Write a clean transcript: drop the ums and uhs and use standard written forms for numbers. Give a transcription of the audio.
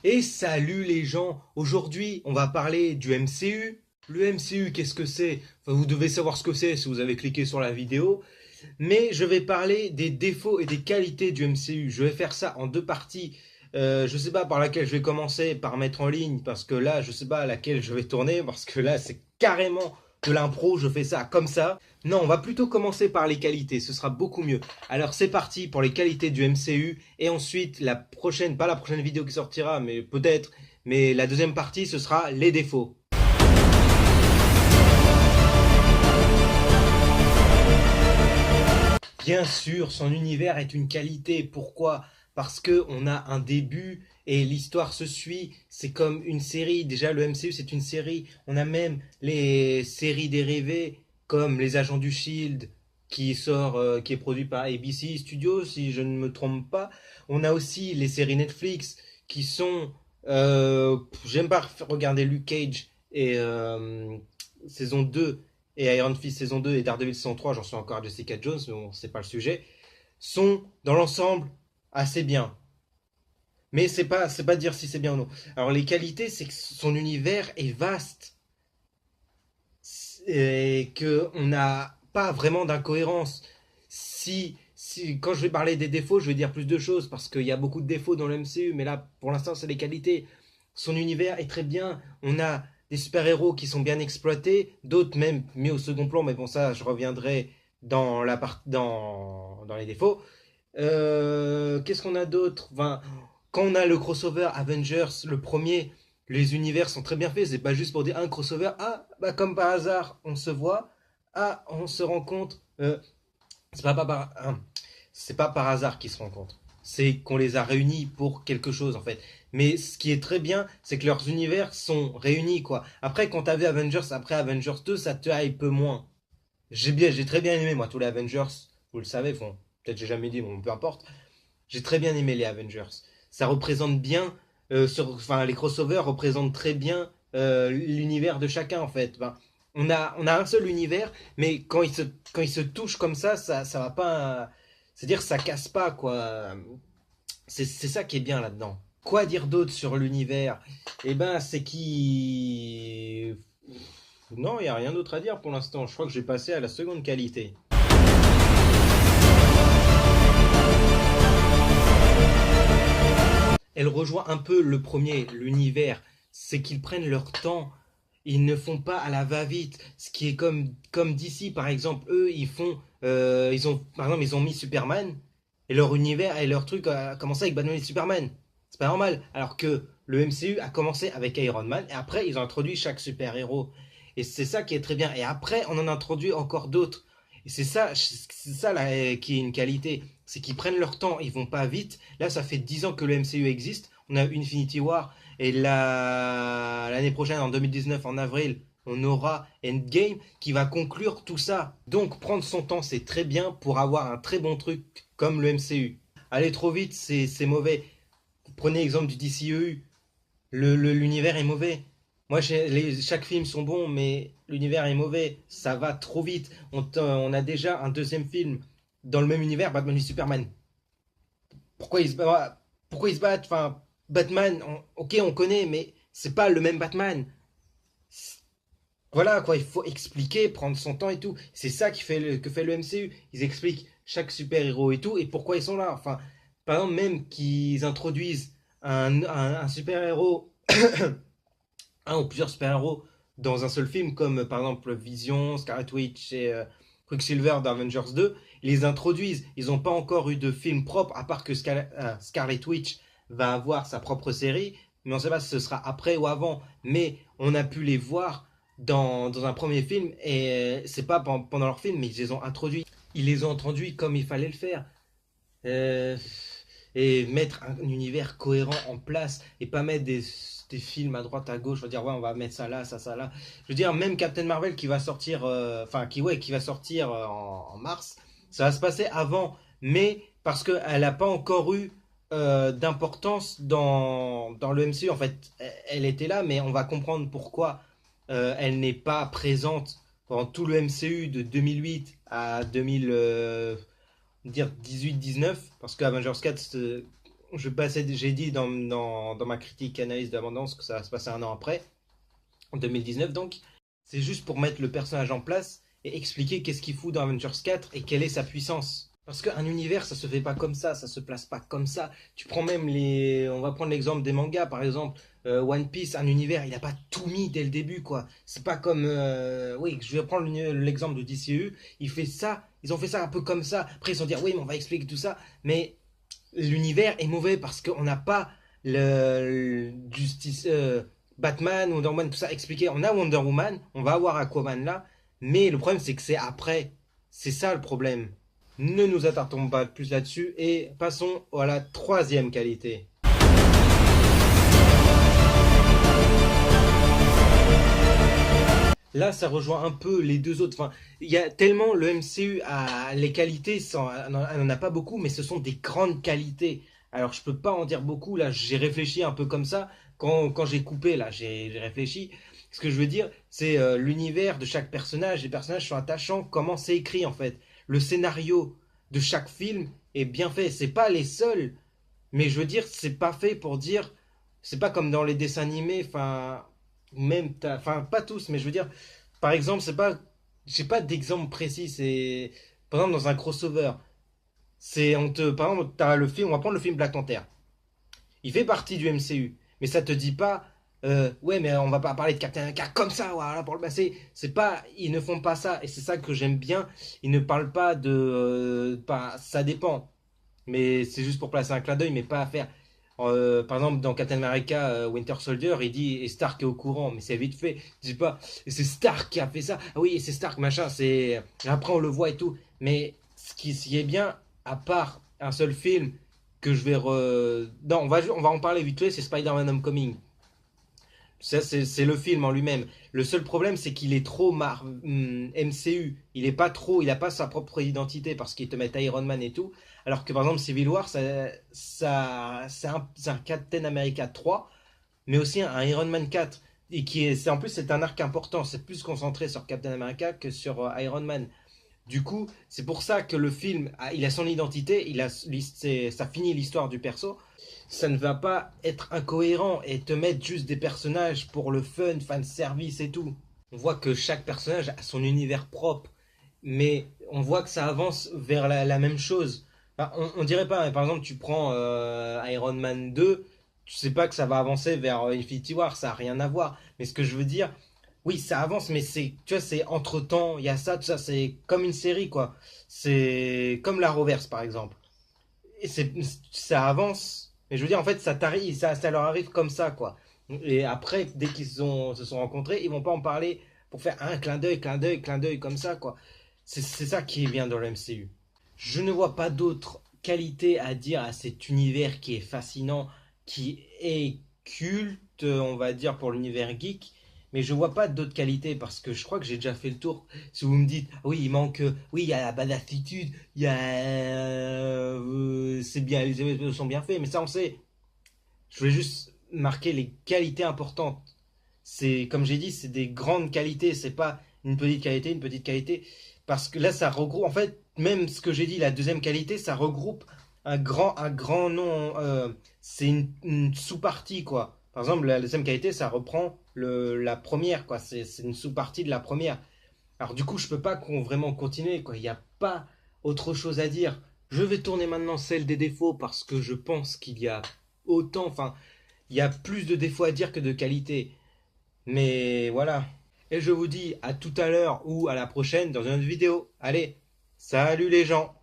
Et salut les gens, aujourd'hui on va parler du MCU. Le MCU, qu'est-ce que c'est? Enfin, vous devez savoir ce que c'est si vous avez cliqué sur la vidéo. Mais je vais parler des défauts et des qualités du MCU. Je vais faire ça en deux parties. Je sais pas par laquelle je vais commencer par mettre en ligne, parce que là je sais pas à laquelle je vais tourner, parce que là c'est carrément de l'impro, je fais ça comme ça. Non, on va plutôt commencer par les qualités, ce sera beaucoup mieux. Alors c'est parti pour les qualités du MCU, et ensuite la prochaine, pas la prochaine vidéo qui sortira, mais peut-être, mais la deuxième partie ce sera les défauts. Bien sûr, son univers est une qualité. Pourquoi? Parce que on a un début et l'histoire se suit. C'est comme une série. Déjà, le MCU, c'est une série. On a même les séries dérivées comme Les Agents du Shield qui est produit par ABC Studios, si je ne me trompe pas. On a aussi les séries Netflix qui sont. J'aime pas regarder Luke Cage et saison 2 et Iron Fist saison 2 et Daredevil saison 3, j'en suis encore à Jessica Jones, mais bon, c'est pas le sujet, sont dans l'ensemble assez bien. Mais c'est pas dire si c'est bien ou non. Alors les qualités, c'est que son univers est vaste et que on n'a pas vraiment d'incohérence. Quand je vais parler des défauts, je vais dire plus de choses parce qu'il y a beaucoup de défauts dans le MCU, mais là, pour l'instant, c'est les qualités. Son univers est très bien. On a des super-héros qui sont bien exploités, d'autres même mis au second plan, mais bon, ça, je reviendrai dans les défauts. Qu'est-ce qu'on a d'autre? Enfin, quand on a le crossover Avengers, le premier, les univers sont très bien faits. C'est pas juste pour dire un crossover. Ah, bah comme par hasard, on se voit. Ah, on se rencontre. C'est pas, pas par, c'est pas par hasard qu'ils se rencontrent. C'est qu'on les a réunis pour quelque chose en fait. Mais ce qui est très bien, c'est que leurs univers sont réunis quoi. Après, quand t'avais Avengers après Avengers 2, ça te hype moins. J'ai très bien aimé moi tous les Avengers. Vous le savez, bon, peut-être j'ai jamais dit, bon, peu importe. J'ai très bien aimé les Avengers. Ça représente bien, enfin les crossovers représentent très bien l'univers de chacun en fait. Ben, on a un seul univers, mais quand il se touche comme ça va pas. C'est-à-dire ça casse pas quoi. C'est ça qui est bien là-dedans. Quoi dire d'autre sur l'univers? Eh ben c'est qui. Non, il n'y a rien d'autre à dire pour l'instant. Je crois que j'ai passé à la seconde qualité. Elle rejoint un peu le premier, l'univers. C'est qu'ils prennent leur temps. Ils ne font pas à la va-vite. Ce qui est comme d'ici, par exemple, eux, par exemple, ils ont mis Superman et leur univers et leur truc a commencé avec Batman et Superman. C'est pas normal. Alors que le MCU a commencé avec Iron Man et après, ils ont introduit chaque super-héros. Et c'est ça qui est très bien. Et après, on en introduit encore d'autres. Et c'est ça là, qui est une qualité. C'est qu'ils prennent leur temps, ils vont pas vite. Là, ça fait 10 ans que le MCU existe. On a Infinity War. Et l'année prochaine, en 2019, en avril, on aura Endgame qui va conclure tout ça. Donc, prendre son temps, c'est très bien pour avoir un très bon truc comme le MCU. Aller trop vite, c'est mauvais. Prenez l'exemple du DCEU. L'univers est mauvais. Moi, chaque film sont bons, mais l'univers est mauvais. Ça va trop vite. On a déjà un deuxième film dans le même univers, Batman et Superman. Pourquoi ils se battent? Enfin, Batman, ok, on connaît, mais c'est pas le même Batman. Voilà quoi, il faut expliquer, prendre son temps et tout. C'est ça que fait le MCU. Ils expliquent chaque super-héros et tout, et pourquoi ils sont là. Enfin, par exemple, même qu'ils introduisent un super-héros un ou plusieurs super-héros dans un seul film, comme par exemple Vision, Scarlet Witch et Quicksilver d'Avengers 2, ils les introduisent. Ils n'ont pas encore eu de film propre, à part que Scarlet Witch va avoir sa propre série, mais on ne sait pas si ce sera après ou avant. Mais on a pu les voir dans un premier film, et c'est pas pendant leur film, mais ils les ont introduits. Ils les ont introduits comme il fallait le faire. Euh, et mettre un univers cohérent en place et pas mettre des films à droite à gauche, je veux dire ouais on va mettre ça là, ça là. Je veux dire même Captain Marvel qui va sortir qui va sortir en mars, ça va se passer avant, mais parce qu'elle n'a pas encore eu d'importance dans le MCU en fait. Elle était là, mais on va comprendre pourquoi elle n'est pas présente pendant tout le MCU de 2008 à 2000 dire 18-19, parce que Avengers 4 j'ai dit dans ma critique analyse d'abondance que ça va se passer un an après, en 2019 donc. C'est juste pour mettre le personnage en place et expliquer qu'est-ce qu'il fout dans Avengers 4 et quelle est sa puissance. Parce qu'un univers, ça se fait pas comme ça se place pas comme ça. Tu prends même les. On va prendre l'exemple des mangas, par exemple. One Piece, un univers, il a pas tout mis dès le début, quoi. C'est pas comme. Oui, je vais prendre l'exemple de DCU. Ils ont fait ça un peu comme ça. Après, ils se sont dit, oui, mais on va expliquer tout ça. Mais l'univers est mauvais parce qu'on n'a pas le Justice. Batman, Wonder Woman, tout ça expliqué. On a Wonder Woman, on va avoir Aquaman là, mais le problème c'est que c'est après. C'est ça le problème. Ne nous attardons pas plus là-dessus et passons à la troisième qualité. Là, ça rejoint un peu les deux autres. Enfin, il y a tellement le MCU a les qualités, elle n'en a pas beaucoup, mais ce sont des grandes qualités. Alors, je peux pas en dire beaucoup. Là, j'ai réfléchi un peu comme ça. Quand j'ai coupé, là, j'ai réfléchi. Ce que je veux dire, c'est l'univers de chaque personnage. Les personnages sont attachants. Comment c'est écrit, en fait. Le scénario de chaque film est bien fait. C'est pas les seuls, mais je veux dire, c'est pas fait pour dire. C'est pas comme dans les dessins animés. Enfin, enfin, pas tous, mais je veux dire, par exemple, c'est pas. J'ai pas d'exemple précis. C'est. Par exemple, dans un crossover. Par exemple, t'as le film. On va prendre le film Black Panther. Il fait partie du MCU. Mais ça te dit pas, ouais, mais on va pas parler de Captain America comme ça, voilà, pour le passer. C'est pas, ils ne font pas ça. Et c'est ça que j'aime bien. Ils ne parlent pas de, pas, ça dépend. Mais c'est juste pour placer un clin d'œil, mais pas à faire. Par exemple, dans Captain America Winter Soldier, il dit, et Stark est au courant, mais c'est vite fait. Je dis pas, et c'est Stark qui a fait ça. Ah oui, et c'est Stark, machin, c'est. Après, on le voit et tout. Mais ce qui est bien, à part un seul film, que je vais. Non, on va en parler vite fait, c'est Spider-Man Homecoming. Ça, c'est le film en lui-même. Le seul problème, c'est qu'il est trop MCU. Il est pas trop, il a pas sa propre identité parce qu'ils te mettent Iron Man et tout. Alors que par exemple, Civil War, c'est un Captain America 3, mais aussi un Iron Man 4. Et en plus, c'est un arc important. C'est plus concentré sur Captain America que sur Iron Man. Du coup, c'est pour ça que le film, il a son identité, ça finit l'histoire du perso. Ça ne va pas être incohérent et te mettre juste des personnages pour le fun, fan service et tout. On voit que chaque personnage a son univers propre, mais on voit que ça avance vers la même chose. Enfin, on dirait pas, mais par exemple, tu prends Iron Man 2, tu sais pas que ça va avancer vers Infinity War, ça a rien à voir. Mais ce que je veux dire, oui, ça avance, mais tu vois, c'est entre-temps, il y a ça, tout ça, c'est comme une série, quoi. C'est comme la Reverse, par exemple. Et ça avance, mais je veux dire, en fait, ça leur arrive comme ça, quoi. Et après, dès se sont rencontrés, ils vont pas en parler pour faire un clin d'œil, clin d'œil, clin d'œil, comme ça, quoi. C'est ça qui est bien dans le MCU. Je ne vois pas d'autres qualités à dire à cet univers qui est fascinant, qui est culte, on va dire, pour l'univers geek. Mais je vois pas d'autres qualités parce que je crois que j'ai déjà fait le tour. Si vous me dites, ah oui, il manque, oui, il y a la badassitude, il y a, c'est bien, les effets sont bien faits, mais ça on sait. Je voulais juste marquer les qualités importantes. C'est, comme j'ai dit, c'est des grandes qualités, c'est pas une petite qualité. Parce que là, ça regroupe, en fait, même ce que j'ai dit, la deuxième qualité, ça regroupe un grand nom. C'est une sous-partie, quoi. Par exemple, la deuxième qualité, ça reprend la première, quoi. C'est une sous-partie de la première. Alors, du coup, je peux pas vraiment continuer, quoi. Il n'y a pas autre chose à dire. Je vais tourner maintenant celle des défauts parce que je pense qu'il y a autant, enfin, il y a plus de défauts à dire que de qualités. Mais voilà. Et je vous dis à tout à l'heure ou à la prochaine dans une autre vidéo. Allez, salut les gens!